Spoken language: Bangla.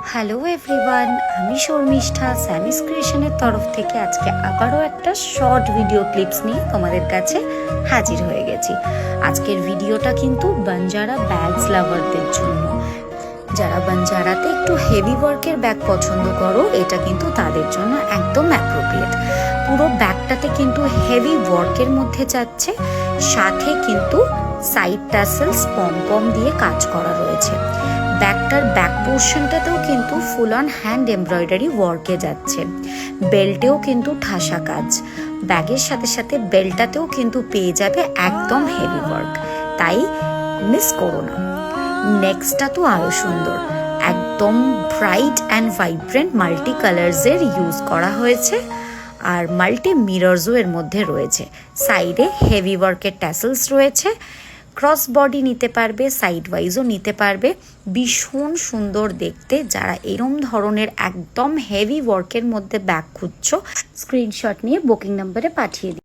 হ্যালো এভরিওয়ান, আমি শর্মিষ্ঠা স্যামিস ক্রিয়েশনের তরফ থেকে আজকে আবারও একটা শর্ট ভিডিও ক্লিপস নিয়ে তোমাদের কাছে হাজির হয়ে গেছি। আজকের ভিডিওটা কিন্তু বাঞ্জারা ব্যাগস লাভারদের জন্য। যারা বাঞ্জারাতে একটু হেভি ওয়ার্কের ব্যাগ পছন্দ করো, এটা কিন্তু তাদের জন্য একদম অ্যাপ্রোপ্রিয়েট। পুরো ব্যাগটাতে কিন্তু হেভি ওয়ার্কের মধ্যে যাচ্ছে, সাথে কিন্তু সাইড টাসেলস পম দিয়ে কাজ করা রয়েছে। ব্যাগটার ব্যাক পোর্শনটাতেও কিন্তু ফুল অন হ্যান্ড এমব্রয়ডারি ওয়ার্কে যাচ্ছে। বেল্টেও কিন্তু ঠাসা কাজ, ব্যাগের সাথে সাথে বেল্টটাতেও কিন্তু পেয়ে যাবে একদম হেভি ওয়ার্ক, তাই মিস করো না। নেক্সটটা তো আরো সুন্দর, একদম ব্রাইট অ্যান্ড ভাইব্রেন্ট মাল্টি কালার্সের ইউজ করা হয়েছে, আর মাল্টি মিররসও এর মধ্যে রয়েছে। সাইডে হেভি ওয়ার্কের ট্যাসেলস রয়েছে, ক্রস বডি নিতে পারবে, সাইড ওয়াইজও নিতে পারবে। ভীষণ সুন্দর দেখতে। যারা এরম ধরনের একদম হেভি ওয়ার্কের মধ্যে ব্যাগ খুঁজছো, স্ক্রিনশট নিয়ে বুকিং নাম্বারে পাঠিয়ে দিই।